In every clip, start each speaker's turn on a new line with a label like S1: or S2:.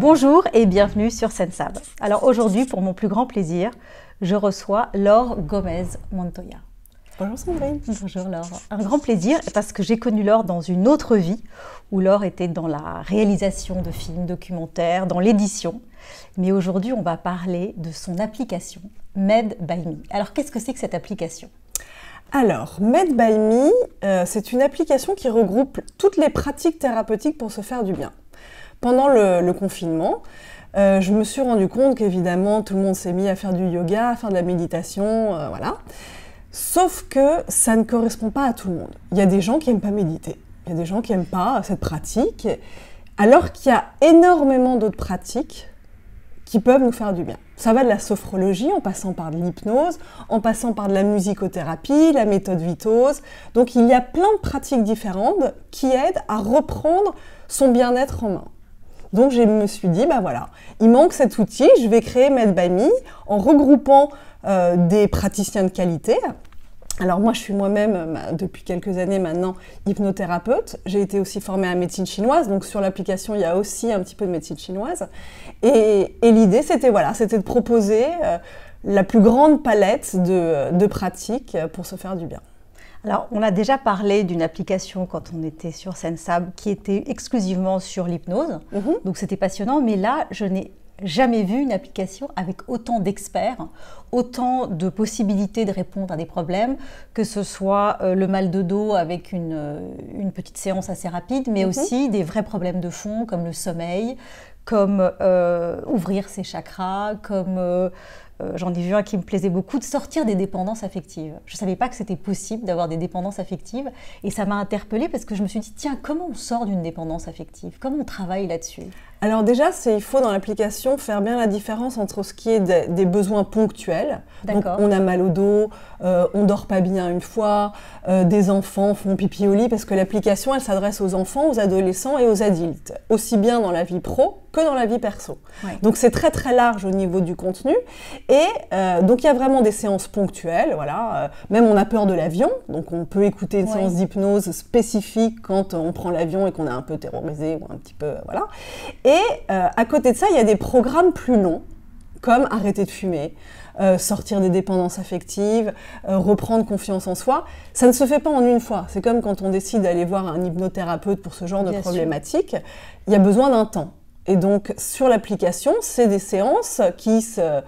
S1: Bonjour et bienvenue sur Sensab. Alors aujourd'hui, pour mon plus grand plaisir, je reçois Laure Gomez Montoya.
S2: Bonjour Sandrine.
S1: Bonjour Laure. Un grand plaisir parce que j'ai connu Laure dans une autre vie où Laure était dans la réalisation de films documentaires, dans l'édition. Mais aujourd'hui, on va parler de son application Med by Me. Alors qu'est-ce que c'est que cette application ?
S2: Alors, Med by Me, c'est une application qui regroupe toutes les pratiques thérapeutiques pour se faire du bien. Pendant le confinement, je me suis rendu compte qu'évidemment, tout le monde s'est mis à faire du yoga, à faire de la méditation, voilà. Sauf que ça ne correspond pas à tout le monde. Il y a des gens qui n'aiment pas méditer, il y a des gens qui n'aiment pas cette pratique, alors qu'il y a énormément d'autres pratiques qui peuvent nous faire du bien. Ça va de la sophrologie, en passant par de l'hypnose, en passant par de la musicothérapie, la méthode Vitose. Donc il y a plein de pratiques différentes qui aident à reprendre son bien-être en main. Donc je me suis dit, bah voilà, il manque cet outil, je vais créer Med by Me en regroupant des praticiens de qualité. Alors moi je suis moi-même, depuis quelques années maintenant, hypnothérapeute. J'ai été aussi formée à médecine chinoise, donc sur l'application il y a aussi un petit peu de médecine chinoise. Et l'idée c'était de proposer la plus grande palette de pratiques pour se faire du bien.
S1: Alors, on a déjà parlé d'une application quand on était sur Sensab qui était exclusivement sur l'hypnose. Donc, c'était passionnant. Mais là, je n'ai jamais vu une application avec autant d'experts, autant de possibilités de répondre à des problèmes, que ce soit le mal de dos avec une petite séance assez rapide, mais aussi des vrais problèmes de fond comme le sommeil, comme ouvrir ses chakras, comme... j'en ai vu un qui me plaisait beaucoup, de sortir des dépendances affectives. Je ne savais pas que c'était possible d'avoir des dépendances affectives et ça m'a interpellée parce que je me suis dit, tiens, comment on sort d'une dépendance affective? Comment on travaille là-dessus?
S2: Alors déjà, il faut dans l'application faire bien la différence entre ce qui est des besoins ponctuels. Donc on a mal au dos, on dort pas bien une fois, des enfants font pipi au lit, parce que l'application, elle s'adresse aux enfants, aux adolescents et aux adultes, aussi bien dans la vie pro que dans la vie perso. Ouais. Donc c'est très très large au niveau du contenu. Et donc il y a vraiment des séances ponctuelles, voilà. Même on a peur de l'avion, donc on peut écouter une séance d'hypnose spécifique quand on prend l'avion et qu'on est un peu terrorisé ou un petit peu, voilà. Et à côté de ça, il y a des programmes plus longs, comme arrêter de fumer, sortir des dépendances affectives, reprendre confiance en soi. Ça ne se fait pas en une fois. C'est comme quand on décide d'aller voir un hypnothérapeute pour ce genre de problématique. Il y a besoin d'un temps. Et donc, sur l'application, c'est des séances qui se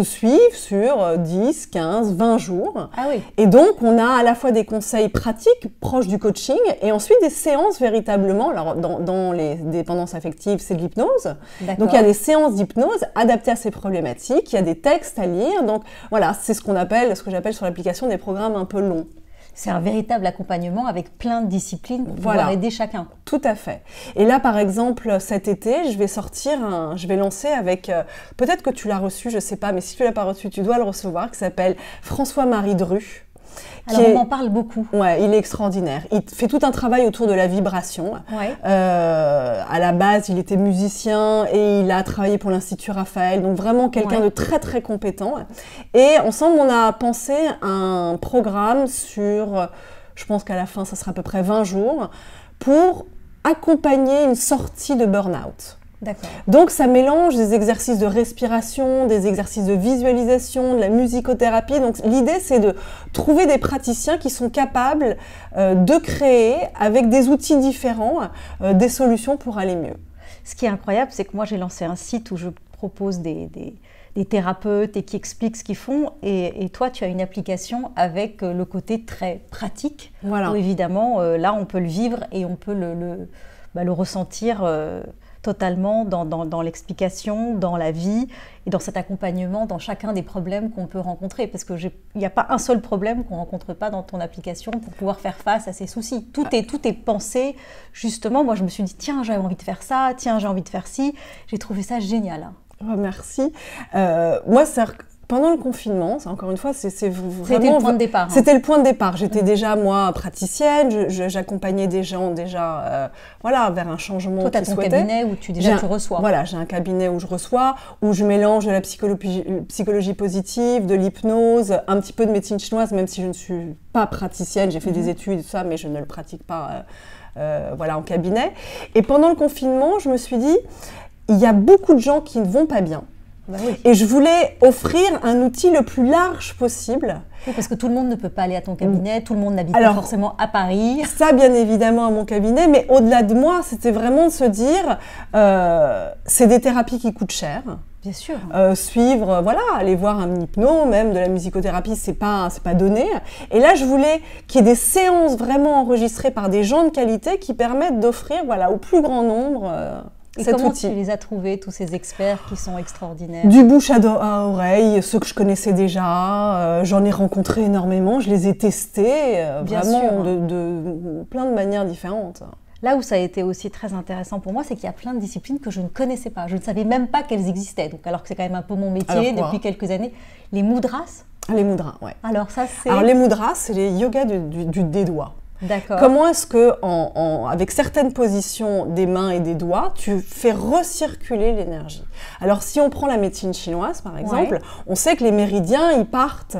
S2: suivent sur 10, 15, 20 jours.
S1: Ah oui.
S2: Et donc, on a à la fois des conseils pratiques proches du coaching et ensuite des séances véritablement. Alors, dans les dépendances affectives, c'est de l'hypnose. Donc, il y a des séances d'hypnose adaptées à ces problématiques. Il y a des textes à lire. Donc, voilà, c'est ce que j'appelle sur l'application des programmes un peu longs.
S1: C'est un véritable accompagnement avec plein de disciplines pour pouvoir aider chacun.
S2: Tout à fait. Et là, par exemple, cet été, je vais lancer avec, peut-être que tu l'as reçu, je ne sais pas, mais si tu ne l'as pas reçu, tu dois le recevoir, qui s'appelle François-Marie Dru.
S1: Alors, on m'en parle beaucoup.
S2: Ouais, il est extraordinaire. Il fait tout un travail autour de la vibration.
S1: Ouais.
S2: À la base, il était musicien et il a travaillé pour l'Institut Raphaël. Donc vraiment quelqu'un de très très compétent. Et ensemble, on a pensé un programme sur, je pense qu'à la fin, ça sera à peu près 20 jours, pour accompagner une sortie de burn-out. Donc ça mélange des exercices de respiration, des exercices de visualisation, de la musicothérapie. Donc l'idée c'est de trouver des praticiens qui sont capables de créer avec des outils différents des solutions pour aller mieux.
S1: Ce qui est incroyable, c'est que moi j'ai lancé un site où je propose des thérapeutes et qui expliquent ce qu'ils font. Et toi, tu as une application avec le côté très pratique.
S2: Voilà.
S1: Où évidemment, là, on peut le vivre et on peut le ressentir totalement dans l'explication, dans la vie et dans cet accompagnement, dans chacun des problèmes qu'on peut rencontrer. Parce qu'il n'y a pas un seul problème qu'on ne rencontre pas dans ton application pour pouvoir faire face à ces soucis. Tout est pensé, justement. Moi, je me suis dit, tiens, j'ai envie de faire ça, tiens, j'ai envie de faire ci. J'ai trouvé ça génial.
S2: Oh, merci. Moi, pendant le confinement, encore une fois, c'est vraiment...
S1: C'était le point de départ.
S2: C'était le point de départ. J'étais déjà, moi, praticienne. j'accompagnais des gens déjà vers un changement qu'ils souhaitaient.
S1: Toi, tu as ton cabinet où tu reçois.
S2: Voilà, j'ai un cabinet où je reçois, où je mélange de la psychologie positive, de l'hypnose, un petit peu de médecine chinoise, même si je ne suis pas praticienne. J'ai fait des études et tout ça, mais je ne le pratique pas en cabinet. Et pendant le confinement, je me suis dit... il y a beaucoup de gens qui ne vont pas bien.
S1: Bah oui.
S2: Et je voulais offrir un outil le plus large possible.
S1: Oui, parce que tout le monde ne peut pas aller à ton cabinet, tout le monde n'habite pas forcément à Paris.
S2: Ça, bien évidemment, à mon cabinet, mais au-delà de moi, c'était vraiment de se dire, c'est des thérapies qui coûtent cher.
S1: Bien sûr.
S2: Suivre, voilà, aller voir un hypno, même de la musicothérapie, c'est pas donné. Et là, je voulais qu'il y ait des séances vraiment enregistrées par des gens de qualité qui permettent d'offrir, voilà, au plus grand nombre
S1: Et
S2: cet
S1: comment
S2: outil.
S1: tu les as trouvés, tous ces experts qui sont extraordinaires?
S2: Du bouche à oreille, ceux que je connaissais déjà, j'en ai rencontré énormément, je les ai testés,
S1: Bien
S2: vraiment
S1: sûr.
S2: de plein de manières différentes.
S1: Là où ça a été aussi très intéressant pour moi, c'est qu'il y a plein de disciplines que je ne connaissais pas. Je ne savais même pas qu'elles existaient. Donc, alors que c'est quand même un peu mon métier
S2: Alors quoi?
S1: depuis quelques années. Les mudras.
S2: Les mudras, ouais.
S1: Alors ça, c'est...
S2: Alors les mudras, c'est les yogas des doigts.
S1: D'accord.
S2: Comment est-ce que, avec certaines positions des mains et des doigts, tu fais recirculer l'énergie? Alors si on prend la médecine chinoise, par exemple, on sait que les méridiens, ils partent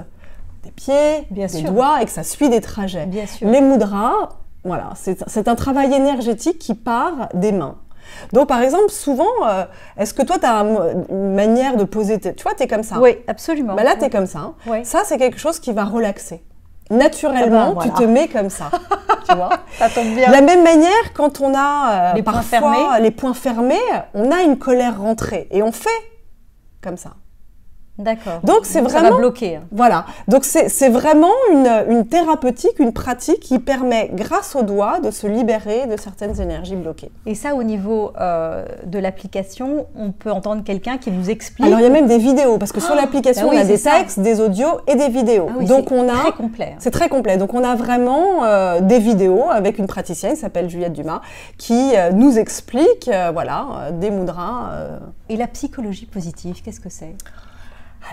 S2: des pieds,
S1: Bien
S2: des
S1: sûr.
S2: doigts, et que ça suit des trajets.
S1: Bien sûr.
S2: Les mudras, voilà, c'est un travail énergétique qui part des mains. Donc, par exemple, souvent, est-ce que toi, tu as une manière de poser tu vois, tu es comme ça.
S1: Oui, absolument.
S2: Bah là, tu es comme ça.
S1: Oui.
S2: Ça, c'est quelque chose qui va relaxer. Naturellement,
S1: voilà.
S2: tu te mets comme ça. Tu vois.
S1: Ça tombe bien.
S2: De la même manière, quand on a
S1: Les poings
S2: parfois
S1: fermés.
S2: les poings fermés, on a une colère rentrée et on fait comme ça.
S1: D'accord.
S2: Donc, c'est
S1: ça
S2: vraiment...
S1: va bloquer.
S2: Voilà. Donc, c'est vraiment une thérapeutique, une pratique qui permet, grâce aux doigts, de se libérer de certaines énergies bloquées.
S1: Et ça, au niveau de l'application, on peut entendre quelqu'un qui nous explique.
S2: Alors, il y a même des vidéos, parce que sur l'application,
S1: bah oui,
S2: on a des
S1: c'est ça.
S2: textes, des audios et des vidéos.
S1: Ah oui,
S2: Donc,
S1: c'est
S2: on a...
S1: très complet.
S2: C'est très complet. Donc, on a vraiment des vidéos avec une praticienne qui s'appelle Juliette Dumas qui nous explique, des mudras.
S1: Et la psychologie positive, qu'est-ce que c'est?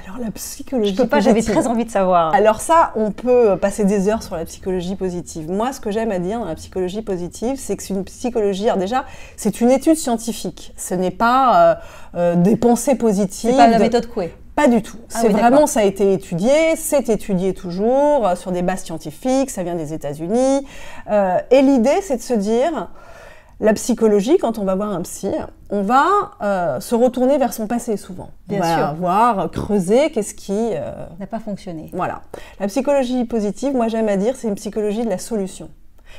S2: Alors, la psychologie
S1: Je peux pas, j'avais
S2: positive.
S1: très envie de savoir.
S2: Alors ça, on peut passer des heures sur la psychologie positive. Moi, ce que j'aime à dire dans la psychologie positive, c'est que c'est une psychologie... Alors déjà, c'est une étude scientifique. Ce n'est pas des pensées positives.
S1: C'est pas la méthode Coué.
S2: Pas du tout.
S1: Ah
S2: C'est
S1: oui,
S2: vraiment,
S1: d'accord.
S2: ça a été étudié, c'est étudié toujours sur des bases scientifiques, ça vient des États-Unis. Et l'idée, c'est de se dire... La psychologie, quand on va voir un psy, on va se retourner vers son passé souvent.
S1: Bien
S2: on va
S1: sûr.
S2: voir, creuser, qu'est-ce qui...
S1: N'a pas fonctionné.
S2: Voilà. La psychologie positive, moi j'aime à dire, c'est une psychologie de la solution.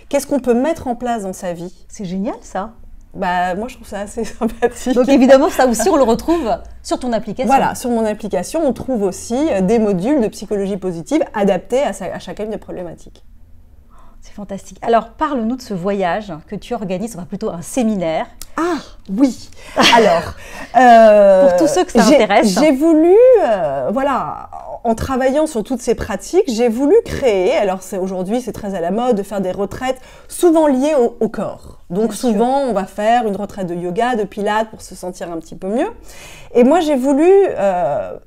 S2: Qu'est-ce qu'on peut mettre en place dans sa vie?
S1: C'est génial ça.
S2: Bah, moi je trouve ça assez sympathique.
S1: Donc évidemment, ça aussi, on le retrouve sur ton application.
S2: Voilà, sur mon application, on trouve aussi des modules de psychologie positive adaptés à chacune des problématiques.
S1: C'est fantastique. Alors, parle-nous de ce voyage que tu organises, enfin plutôt un séminaire.
S2: Ah, oui. Alors,
S1: Pour tous ceux que ça intéresse.
S2: J'ai voulu, en travaillant sur toutes ces pratiques, j'ai voulu créer, alors aujourd'hui c'est très à la mode de faire des retraites souvent liées au corps. Donc
S1: Bien
S2: souvent on va faire une retraite de yoga, de pilates pour se sentir un petit peu mieux. Et moi j'ai voulu,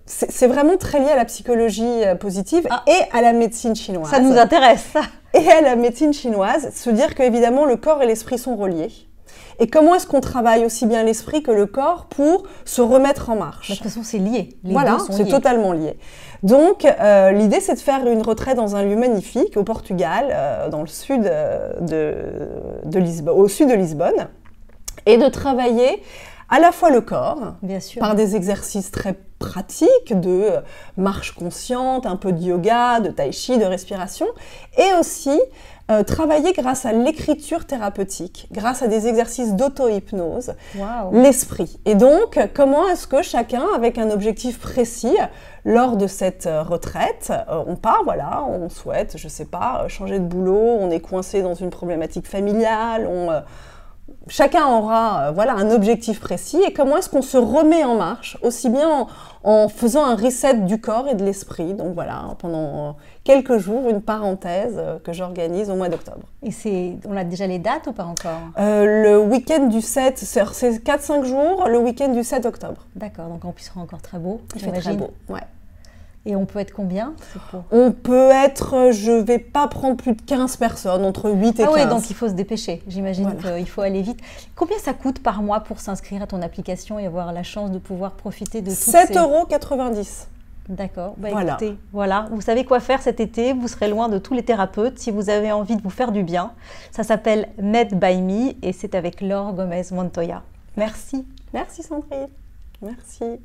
S2: c'est vraiment très lié à la psychologie positive et à la médecine chinoise.
S1: Ça nous intéresse.
S2: Et à la médecine chinoise, se dire qu'évidemment le corps et l'esprit sont reliés. Et comment est-ce qu'on travaille aussi bien l'esprit que le corps pour se remettre en marche?
S1: De toute façon, c'est lié. Les
S2: Voilà,
S1: deux sont
S2: c'est
S1: liés.
S2: totalement lié. Donc, l'idée, c'est de faire une retraite dans un lieu magnifique au Portugal, dans le sud de Lisbonne, au sud de Lisbonne, et de travailler à la fois le corps,
S1: Bien sûr.
S2: par des exercices très pratiques de marche consciente, un peu de yoga, de tai chi, de respiration, et aussi travailler grâce à l'écriture thérapeutique, grâce à des exercices d'auto-hypnose,
S1: Waouh.
S2: l'esprit. Et donc, comment est-ce que chacun, avec un objectif précis, lors de cette retraite, on part, voilà, on souhaite, je sais pas, changer de boulot, on est coincé dans une problématique familiale, chacun aura un objectif précis, et comment est-ce qu'on se remet en marche, aussi bien en faisant un reset du corps et de l'esprit. Donc voilà, pendant quelques jours, une parenthèse que j'organise au mois d'octobre.
S1: Et on a déjà les dates ou pas encore?
S2: Le week-end du 7, c'est 4-5 jours, le week-end du 7 octobre.
S1: D'accord, donc en plus, il sera encore très beau.
S2: Il fait très
S1: j'imagine.
S2: beau, ouais.
S1: Et on peut être combien?
S2: On peut être, je vais pas prendre plus de 15 personnes, entre 8 et 15.
S1: Ah oui, donc il faut se dépêcher. J'imagine
S2: Voilà.
S1: qu'il faut aller vite. Combien ça coûte par mois pour s'inscrire à ton application et avoir la chance de pouvoir profiter de toutes ces...
S2: 7,90 €.
S1: D'accord. Bah,
S2: Voilà.
S1: Écoutez, voilà, vous savez quoi faire cet été. Vous serez loin de tous les thérapeutes si vous avez envie de vous faire du bien. Ça s'appelle Med by Me et c'est avec Laure Gomez Montoya. Merci.
S2: Merci Sandrine. Merci.